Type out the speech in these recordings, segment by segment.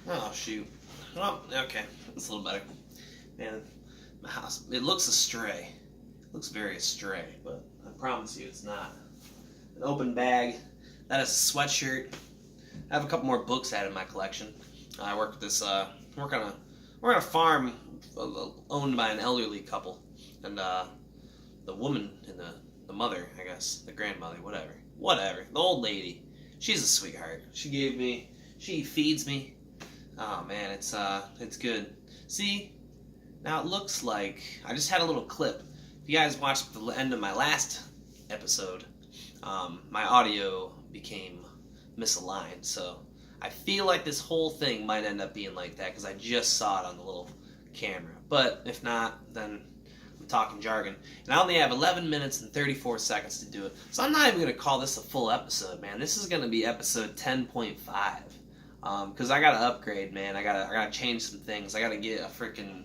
Oh, shoot. Well, okay. That's a little better. Man, my house, it looks astray. It looks very astray, but I promise you it's not. An open bag. That is a sweatshirt. I have a couple more books added in my collection. I work with this, work on a farm owned by an elderly couple. And, the woman and the mother, I guess, the grandmother, whatever, the old lady, she's a sweetheart. She feeds me. Oh man, it's good. See, now it looks like I just had a little clip. If you guys watched the end of my last episode, my audio became misaligned, so I feel like this whole thing might end up being like that because I just saw it on the little camera. But if not, then I'm talking jargon. And I only have 11 minutes and 34 seconds to do it. So I'm not even going to call this a full episode, man. This is going to be episode 10.5. Because I got to upgrade, man. I gotta change some things. I got to get a freaking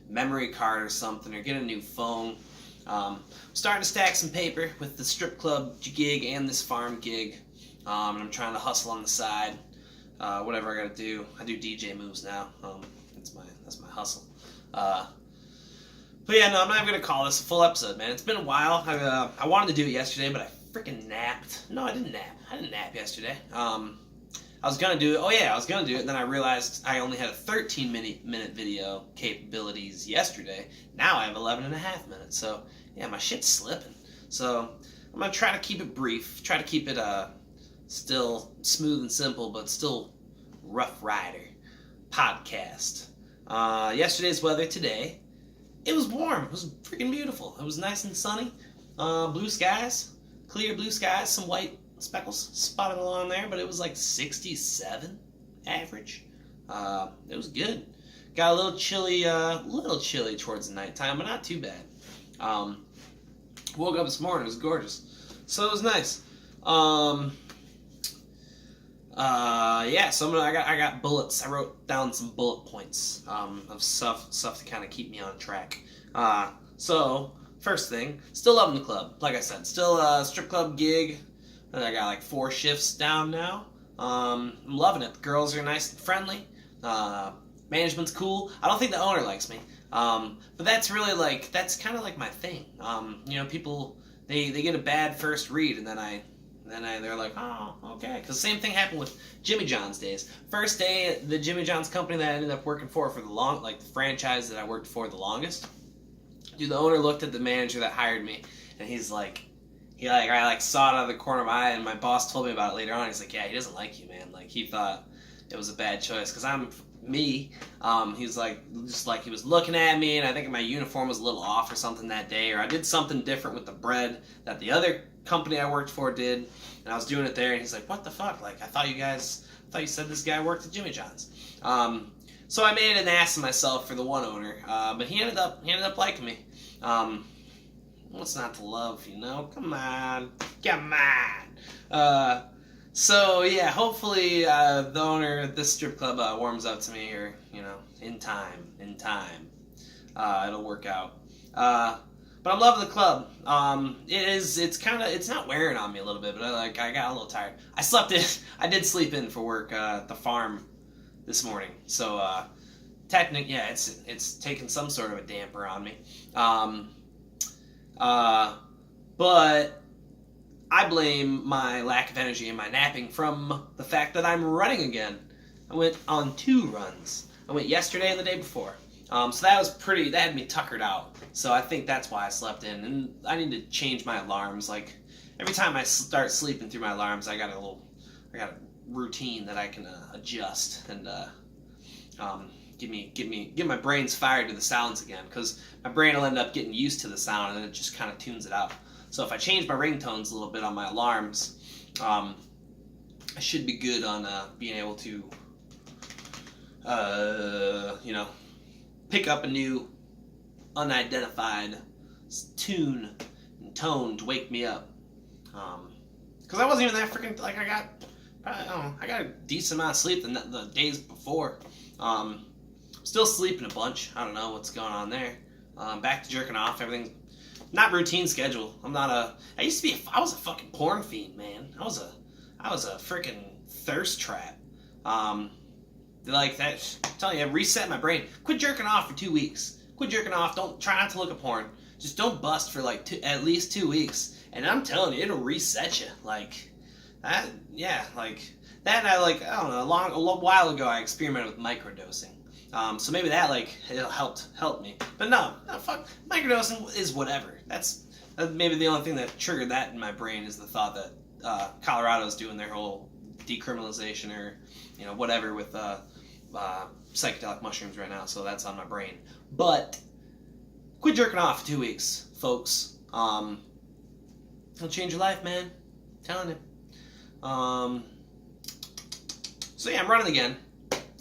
memory card or something, or get a new phone. I'm starting to stack some paper with the strip club gig and this farm gig. And I'm trying to hustle on the side. Whatever I got to do. I do DJ moves now. That's my hustle. But yeah, no, I'm not even going to call this a full episode, man. It's been a while. I wanted to do it yesterday, but I freaking napped. No, I didn't nap. I didn't nap yesterday. I was going to do it. Oh, yeah, I was going to do it. And then I realized I only had a 13-minute video capabilities yesterday. Now I have 11 and a half minutes. So, yeah, my shit's slipping. So, I'm going to try to keep it brief. Try to keep it still smooth and simple, but still Rough Ryder podcast. Yesterday's weather today, it was warm. It was freaking beautiful. It was nice and sunny. Blue skies, clear blue skies, some white speckles spotted along there, but it was like 67 average. It was good. Got a little chilly towards the nighttime, but not too bad. Woke up this morning, it was gorgeous. So it was nice. Yeah, so I got bullets. I wrote down some bullet points of stuff to kind of keep me on track. So first thing, still loving the club. Like I said, still a strip club gig. I got like 4 shifts down now. I'm loving it. The girls are nice and friendly. Management's cool. I don't think the owner likes me, but that's really that's kind of like my thing. People they get a bad first read, and then they're like, oh, okay. Because the same thing happened with Jimmy John's days. First day, the Jimmy John's company that I ended up working for the the franchise that I worked for the longest. Dude, the owner looked at the manager that hired me, and I saw it out of the corner of my eye, and my boss told me about it later on. He's like, yeah, he doesn't like you, man. Like, he thought it was a bad choice. Because I'm me. He's just like he was looking at me, and I think my uniform was a little off or something that day, or I did something different with the bread that the other company I worked for did, and I was doing it there, and he's like, what the fuck? Like, I thought you said this guy worked at Jimmy John's. So I made an ass of myself for the one owner, but he ended up liking me. What's not to love, Come on. So yeah, hopefully the owner at this strip club warms up to me here, in time. It'll work out. But I'm loving the club. It's not wearing on me a little bit, but I got a little tired. I did sleep in for work at the farm this morning. So technically, yeah, it's taken some sort of a damper on me. But I blame my lack of energy and my napping from the fact that I'm running again. I went on 2 runs. I went yesterday and the day before. So that had me tuckered out. So I think that's why I slept in. And I need to change my alarms. Like, every time I start sleeping through my alarms, I got a routine that I can adjust and get my brains fired to the sounds again. Because my brain will end up getting used to the sound, and then it just kind of tunes it out. So if I change my ringtones a little bit on my alarms, I should be good on being able to, pick up a new unidentified tune and tone to wake me up. Because I wasn't even that freaking, I got a decent amount of sleep the days before. Still sleeping a bunch. I don't know what's going on there. Back to jerking off. Everything's not routine schedule. I was a fucking porn fiend, man. I was a freaking thirst trap. Like that. I'm telling you, I reset my brain. Quit jerking off for 2 weeks. Quit jerking off. Don't try not to look at porn. Just don't bust for like at least 2 weeks. And I'm telling you, it'll reset you. Like that. Yeah. Like that. I don't know. A long while ago, I experimented with microdosing. So maybe that it'll help me. But no, fuck. Microdosing is whatever. That's maybe the only thing that triggered that in my brain is the thought that Colorado's doing their whole decriminalization or whatever with psychedelic mushrooms right now. So that's on my brain. But quit jerking off for 2 weeks, folks. It'll change your life, man. I'm telling you. So yeah, I'm running again.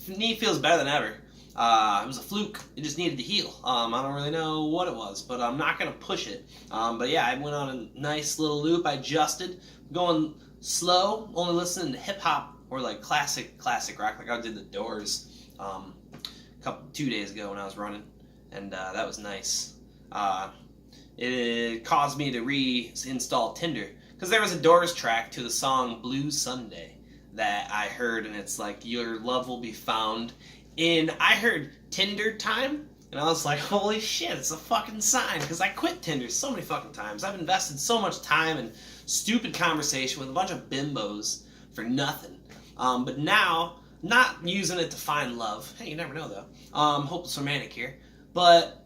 Knee feels better than ever. It was a fluke. It just needed to heal. I don't really know what it was, but I'm not going to push it. But yeah, I went on a nice little loop. I adjusted, going slow, only listening to hip-hop or like classic rock, like I did the Doors 2 days ago when I was running, and that was nice. It caused me to reinstall Tinder, because there was a Doors track to the song Blue Sunday that I heard, and it's like, your love will be found in, I heard Tinder time, and I was like, holy shit, it's a fucking sign, because I quit Tinder so many fucking times. I've invested so much time in stupid conversation with a bunch of bimbos for nothing. But now, not using it to find love. Hey, you never know though. Hopeless romantic here. But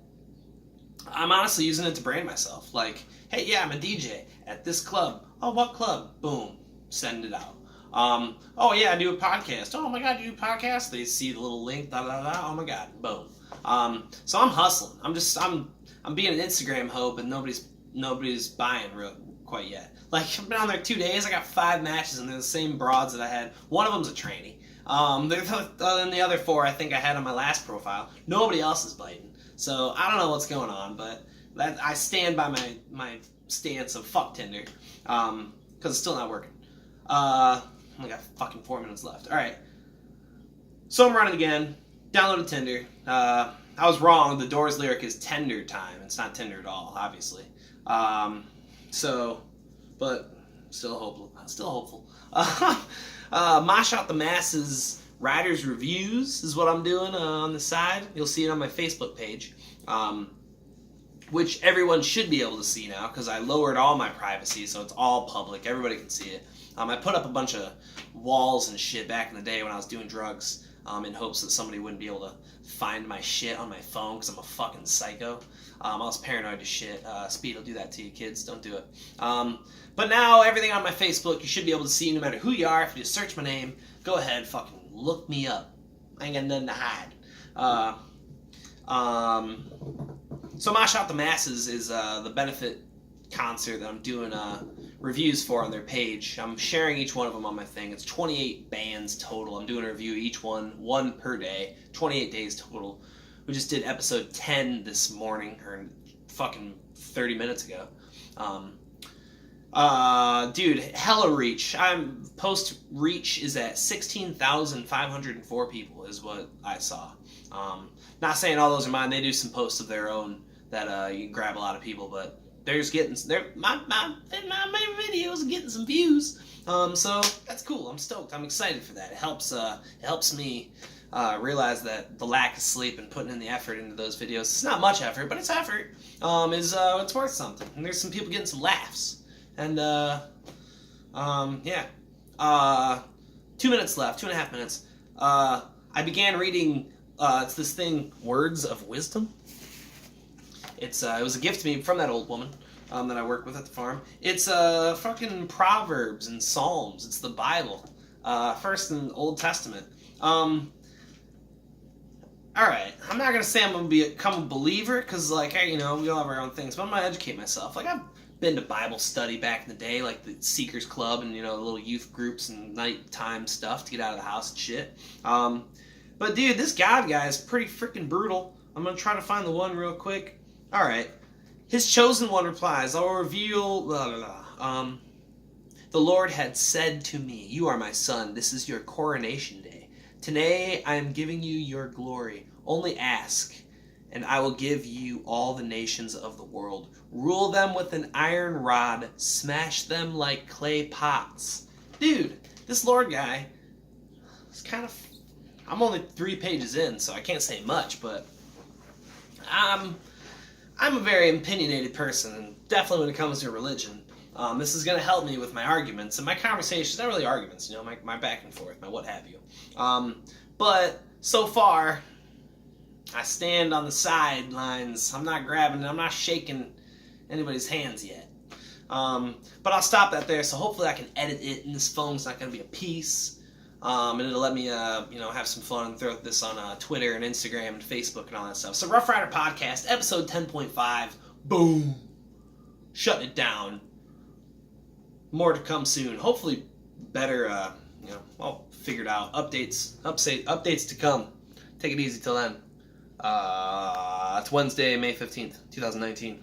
I'm honestly using it to brand myself. Like, hey, yeah, I'm a DJ at this club. Oh, what club? Boom. Send it out. Oh yeah, I do a podcast. Oh my god, you do a podcast? They see the little link, da da da. Oh my god, boom. So I'm hustling. I'm being an Instagram hoe, but nobody's buying quite yet. Like, I've been on there 2 days. I got 5 matches, and they're the same broads that I had. One of them's a tranny. And the other 4 I think I had on my last profile. Nobody else is biting. So I don't know what's going on, but I stand by my stance of fuck Tinder, because it's still not working. I only got fucking 4 minutes left. All right. So I'm running again. Downloaded Tinder. I was wrong. The Doors lyric is Tender Time. It's not Tinder at all, obviously. But still hopeful. Mosh Out the Masses Ryder's Reviews is what I'm doing on the side. You'll see it on my Facebook page, which everyone should be able to see now because I lowered all my privacy, so it's all public. Everybody can see it. I put up a bunch of walls and shit back in the day when I was doing drugs, in hopes that somebody wouldn't be able to find my shit on my phone because I'm a fucking psycho. I was paranoid as shit. Speed will do that to you, kids. Don't do it. But now everything on my Facebook you should be able to see no matter who you are. If you just search my name, go ahead, fucking look me up. I ain't got nothing to hide. So Mosh Out the Masses is the benefit concert that I'm doing reviews for on their page. I'm sharing each one of them on my thing. It's 28 bands total. I'm doing a review of each one per day. 28 days total. We just did episode 10 this morning, or fucking 30 minutes ago. Dude, hella reach. Post reach is at 16,504 people is what I saw. Not saying all those are mine. They do some posts of their own that you can grab a lot of people, but my videos are getting some views. So that's cool. I'm stoked. I'm excited for that. It helps me realize that the lack of sleep and putting in the effort into those videos, it's not much effort, but it's effort, it's worth something. And there's some people getting some laughs. And, yeah. 2 minutes left, 2.5 minutes. I began reading, it's this thing, Words of Wisdom. It was a gift to me from that old woman that I work with at the farm. It's fucking Proverbs and Psalms. It's the Bible. First in the Old Testament. Alright, I'm not going to say I'm going to become a believer, because, like, we all have our own things, but I'm going to educate myself. Like, I've been to Bible study back in the day, like the Seekers Club and, little youth groups and nighttime stuff to get out of the house and shit. But, dude, this God guy is pretty freaking brutal. I'm going to try to find the one real quick. Alright. His chosen one replies, I will reveal... Blah, blah, blah. The Lord had said to me, you are my son. This is your coronation day. Today I am giving you your glory. Only ask, and I will give you all the nations of the world. Rule them with an iron rod. Smash them like clay pots. Dude, this Lord guy is kind of I'm only 3 pages in, so I can't say much, but I'm a very opinionated person, and definitely when it comes to religion. This is going to help me with my arguments and my conversations. Not really arguments, my back and forth, my what have you. But so far, I stand on the sidelines. I'm not grabbing, I'm not shaking anybody's hands yet. But I'll stop that there, so hopefully I can edit it, and this phone's not going to be a piece. And it'll let me, have some fun and throw this on Twitter and Instagram and Facebook and all that stuff. So Rough Rider Podcast, episode 10.5, boom, shutting it down. More to come soon. Hopefully better, all figured out. Updates to come. Take it easy till then. It's Wednesday, May 15th, 2019.